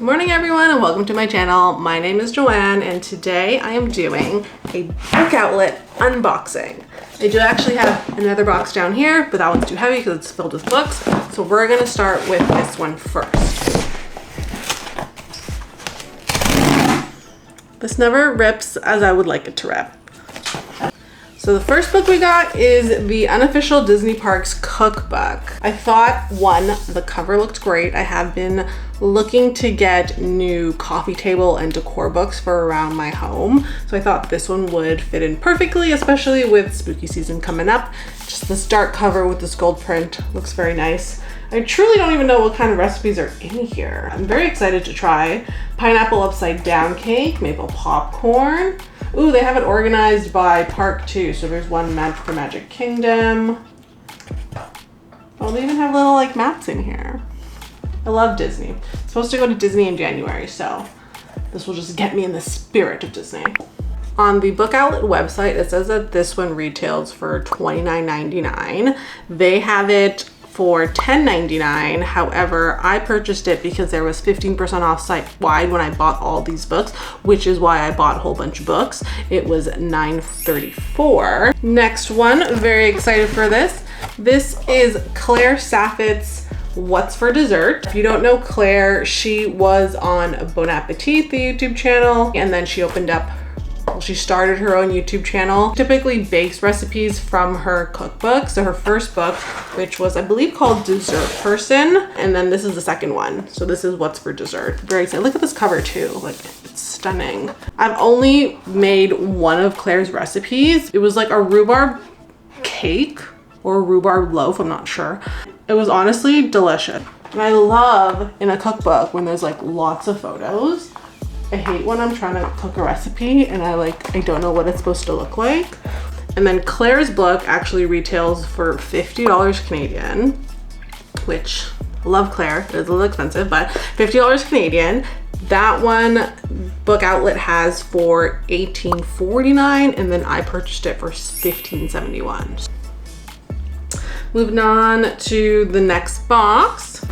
Good morning everyone and welcome to my channel. My name is Joanne and today I am doing a book outlet unboxing. I do actually have another box down here, but that one's too heavy because it's filled with books. So we're gonna start with this one first. This never rips as I would like it to rip. So the first book we got is the Unofficial Disney Parks Cookbook. I thought, one, the cover looked great. I have been looking to get new coffee table and decor books for around my home. So I thought this one would fit in perfectly, especially with spooky season coming up. Just this dark cover with this gold print looks very nice. I truly don't even know what kind of recipes are in here. I'm very excited to try pineapple upside down cake, maple popcorn. Ooh, they have it organized by park too. So there's one for Magic Kingdom. Oh, they even have little like maps in here. I love Disney. I'm supposed to go to Disney in January, so this will just get me in the spirit of Disney. On the book outlet website, it says that this one retails for $29.99. They have it for $10.99. However, I purchased it because there was 15% off site-wide when I bought all these books, which is why I bought a whole bunch of books. It was $9.34. Next one, very excited for this. This is Claire Saffit's What's for Dessert. If you don't know Claire, she was on Bon Appetit, the YouTube channel, and then she opened up she started her own YouTube channel, typically bakes recipes from her cookbook. So her first book, which was I believe called Dessert Person, and then this is the second one. So this is What's for Dessert. Very excited. Look at this cover too, like it's stunning. I've only made one of Claire's recipes. It was like a rhubarb cake or rhubarb loaf, I'm not sure. It was honestly delicious. And I love in a cookbook when there's like lots of photos. I hate when I'm trying to cook a recipe and I don't know what it's supposed to look like. And then Claire's book actually retails for $50 Canadian, which I love Claire. It is a little expensive, but $50 Canadian. That one book outlet has for $18.49 and then I purchased it for $15.71. Moving on to the next box.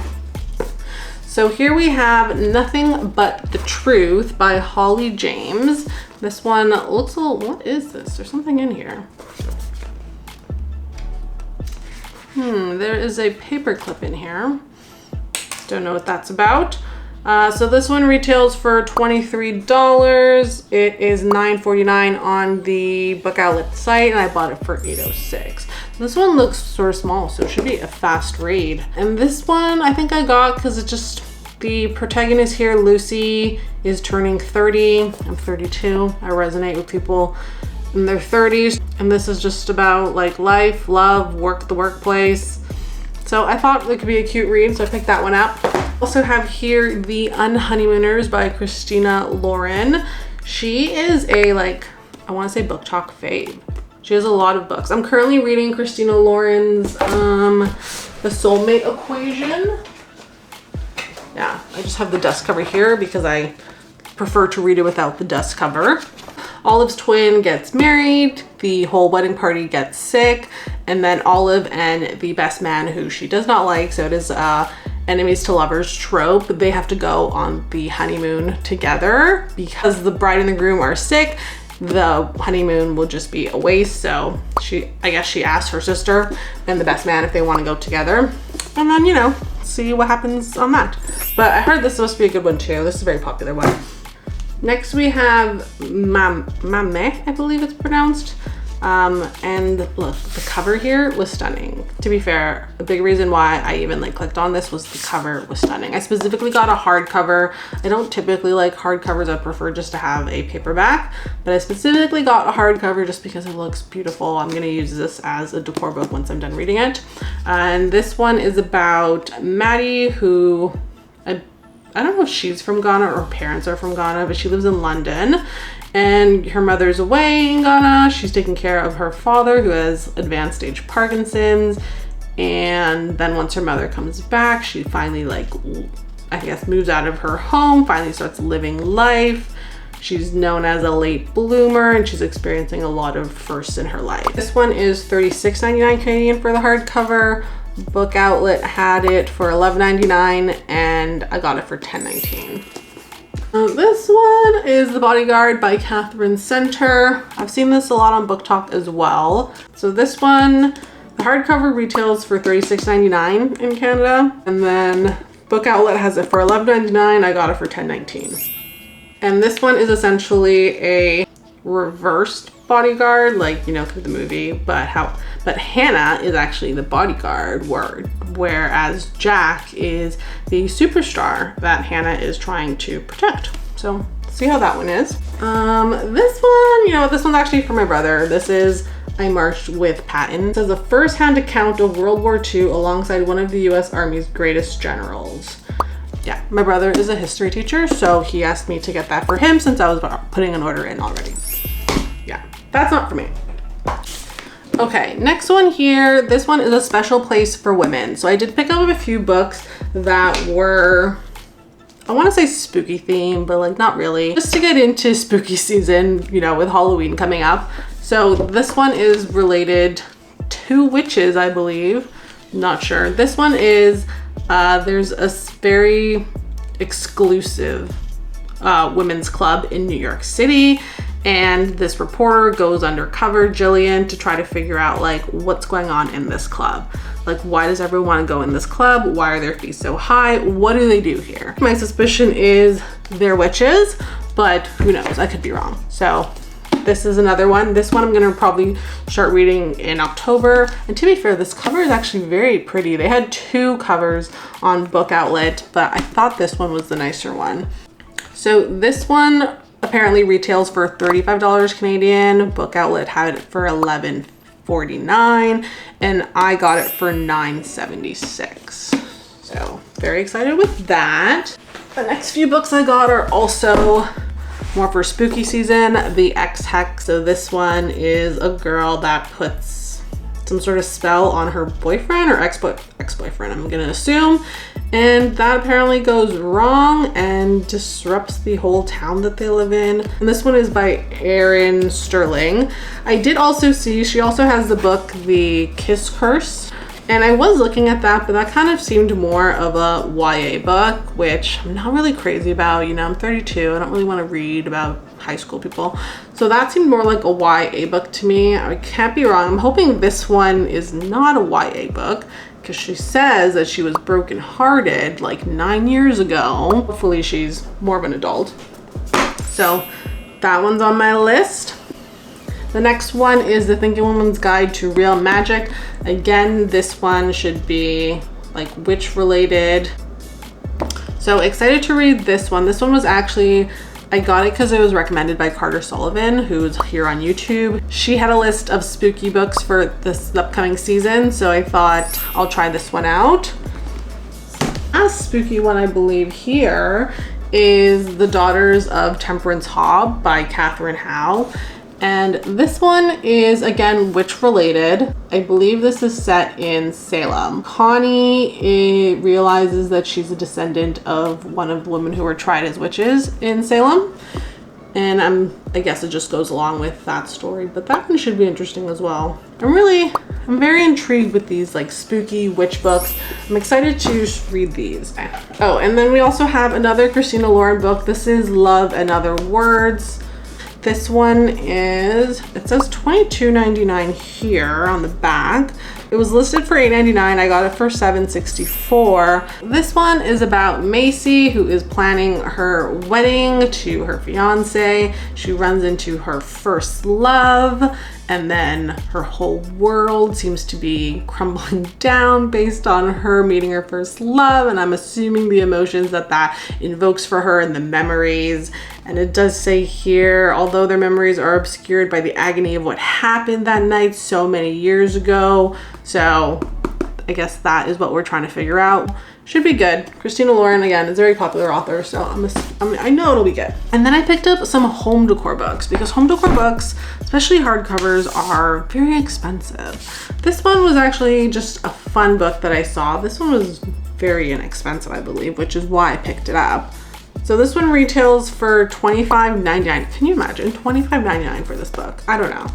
So here we have Nothing But the Truth by Holly James. This one looks a little, what is this? There's something in here. There is a paper clip in here. Don't know what that's about. So this one retails for $23. It is $9.49 on the book outlet site and I bought it for $8.06. This one looks sort of small, so it should be a fast read. And this one I think I got because it's just, the protagonist here, Lucy, is turning 30. I'm 32. I resonate with people in their 30s. And this is just about like life, love, work, the workplace. So I thought it could be a cute read, so I picked that one up. Also have here The UN Honeymooners by Christina Lauren. She is a I want to say book talk fave. She has a lot of books. I'm currently reading Christina Lauren's The Soulmate Equation. Yeah, I just have the dust cover here because I prefer to read it without the dust cover. Olive's twin gets married, the whole wedding party gets sick, and then Olive and the best man who she does not like, so it is enemies to lovers trope, they have to go on the honeymoon together. Because the bride and the groom are sick, the honeymoon will just be a waste. So I guess she asked her sister and the best man if they want to go together. And then, you know, see what happens on that. But I heard this is supposed to be a good one too. This is a very popular one. Next we have Mame, I believe it's pronounced. And look, the cover here was stunning. To be fair, a big reason why I even clicked on this was the cover was stunning. I specifically got a hardcover. I don't typically like hardcovers. I prefer just to have a paperback, but I specifically got a hardcover just because it looks beautiful. I'm gonna use this as a decor book once I'm done reading it. And this one is about Maddie, who I don't know if she's from Ghana or her parents are from Ghana, but she lives in London. And her mother's away in Ghana. She's taking care of her father who has advanced stage Parkinson's. And then once her mother comes back, she finally I guess moves out of her home, finally starts living life. She's known as a late bloomer and she's experiencing a lot of firsts in her life. This one is $36.99 Canadian for the hardcover. Book Outlet had it for $11.99 and I got it for $10.19. This one is The Bodyguard by Catherine Center. I've seen this a lot on Book Talk as well. So this one, the hardcover retails for $36.99 in Canada, and then Book Outlet has it for $11.99. I got it for $10.19. And this one is essentially a reversed bodyguard, like, you know, through the movie, but Hannah is actually the bodyguard whereas Jack is the superstar that Hannah is trying to protect. So see how that one is. This one, you know, this one's actually for my brother. This is I Marched with Patton. It says a first-hand account of World War II alongside one of the US Army's greatest generals. Yeah, my brother is a history teacher, so he asked me to get that for him since I was putting an order in already. Yeah, that's not for me. Okay, next one here. This one is A Special Place for Women. So I did pick up a few books that were, I want to say spooky themed, but like not really. Just to get into spooky season, you know, with Halloween coming up. So this one is related to witches, I believe. Not sure. This one is, there's a very exclusive women's club in New York City. And this reporter goes undercover, Jillian, to try to figure out like what's going on in this club. Like, why does everyone want to go in this club? Why are their fees so high? What do they do here? My suspicion is they're witches, but who knows? I could be wrong. So this is another one. This one I'm gonna probably start reading in October. And to be fair, this cover is actually very pretty. They had two covers on Book Outlet, but I thought this one was the nicer one. So this one apparently retails for $35 Canadian. Book Outlet had it for $11.49 and I got it for $9.76. So very excited with that. The next few books I got are also more for spooky season. The X Hex. So this one is a girl that puts some sort of spell on her boyfriend or ex-boyfriend, I'm gonna assume. And that apparently goes wrong and disrupts the whole town that they live in. And this one is by Erin Sterling. I did also see, she also has the book, The Kiss Curse. And I was looking at that, but that kind of seemed more of a YA book, which I'm not really crazy about. You know, I'm 32. I don't really want to read about high school people. So that seemed more like a YA book to me. I can't be wrong. I'm hoping this one is not a YA book because she says that she was brokenhearted like 9 years ago. Hopefully she's more of an adult. So that one's on my list. The next one is The Thinking Woman's Guide to Real Magic. Again, this one should be like witch related. So excited to read this one. This one was actually, I got it because it was recommended by Carter Sullivan, who's here on YouTube. She had a list of spooky books for this upcoming season, so I thought I'll try this one out. A spooky one I believe here is The Daughters of Temperance Hobb by Catherine Howe. And this one is, again, witch related. I believe this is set in Salem. Connie realizes that she's a descendant of one of the women who were tried as witches in Salem. And I guess it just goes along with that story, but that one should be interesting as well. I'm very intrigued with these like spooky witch books. I'm excited to read these. Oh, and then we also have another Christina Lauren book. This is Love and Other Words. This one is, it says $22.99 here on the back. It was listed for $8.99. I got it for $7.64. This one is about Macy, who is planning her wedding to her fiance. She runs into her first love, and then her whole world seems to be crumbling down based on her meeting her first love. And I'm assuming the emotions that invokes for her and the memories. And it does say here, although their memories are obscured by the agony of what happened that night so many years ago. So I guess that is what we're trying to figure out. Should be good. Christina Lauren, again, is a very popular author, so I know it'll be good. And then I picked up some home decor books because home decor books, especially hardcovers, are very expensive. This one was actually just a fun book that I saw. This one was very inexpensive, I believe, which is why I picked it up. So this one retails for $25.99. Can you imagine? $25.99 for this book. I don't know.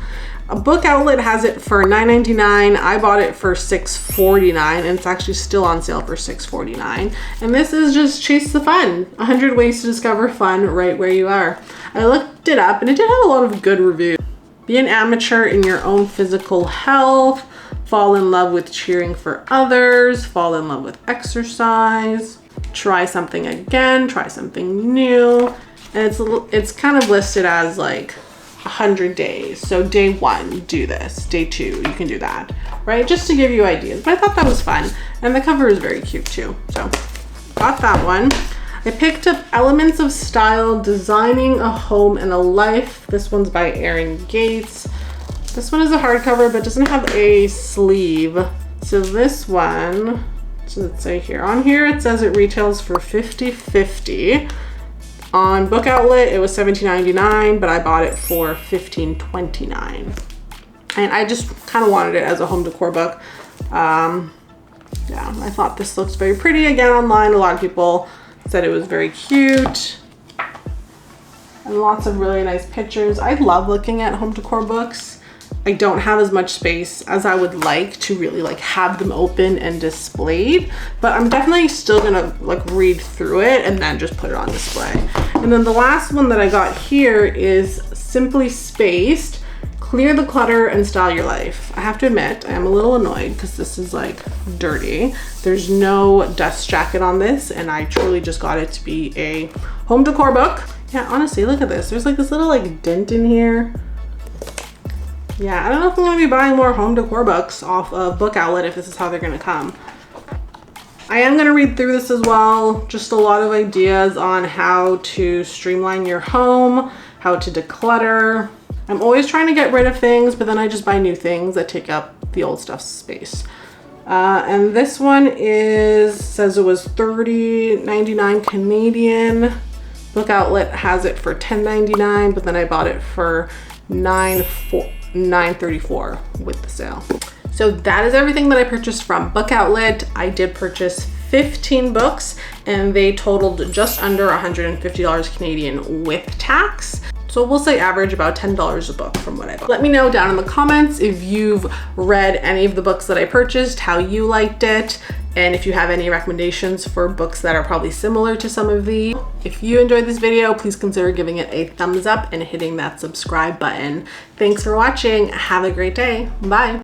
A Book Outlet has it for $9.99. I bought it for $6.49, and it's actually still on sale for $6.49. And this is just Chase the Fun, 100 ways to discover fun right where you are. I looked it up and it did have a lot of good reviews. Be an amateur in your own physical health, fall in love with cheering for others, fall in love with exercise, try something again, try something new. And it's kind of listed as like 100 days. So day 1, do this. Day 2, you can do that, right? Just to give you ideas. But I thought that was fun. And the cover is very cute too. So got that one. I picked up Elements of Style, Designing a Home and a Life. This one's by Erin Gates. This one is a hardcover, but doesn't have a sleeve. So this one, so let's say here, on here it says it retails for $50.50. On Book Outlet, it was $17.99, but I bought it for $15.29. And I just kind of wanted it as a home decor book. Yeah, I thought this looks very pretty. Again, online, a lot of people said it was very cute. And lots of really nice pictures. I love looking at home decor books. I don't have as much space as I would like to really like have them open and displayed, but I'm definitely still gonna like read through it and then just put it on display. And then the last one that I got here is Simply Spaced, Clear the Clutter and Style Your Life. I have to admit, I am a little annoyed because this is like dirty. There's no dust jacket on this, and I truly just got it to be a home decor book. Yeah, honestly, look at this. There's like this little like dent in here. Yeah, I don't know if I'm gonna be buying more home decor books off of Book Outlet if this is how they're gonna come. I am gonna read through this as well. Just a lot of ideas on how to streamline your home, how to declutter. I'm always trying to get rid of things, but then I just buy new things that take up the old stuff's space. And this one says it was $30.99 Canadian. Book Outlet has it for $10.99, but then I bought it for $9.34 with the sale. So that is everything that I purchased from Book Outlet. I did purchase 15 books and they totaled just under $150 Canadian with tax. So we'll say average about $10 a book from what I bought. Let me know down in the comments if you've read any of the books that I purchased, how you liked it, and if you have any recommendations for books that are probably similar to some of these. If you enjoyed this video, please consider giving it a thumbs up and hitting that subscribe button. Thanks for watching. Have a great day. Bye.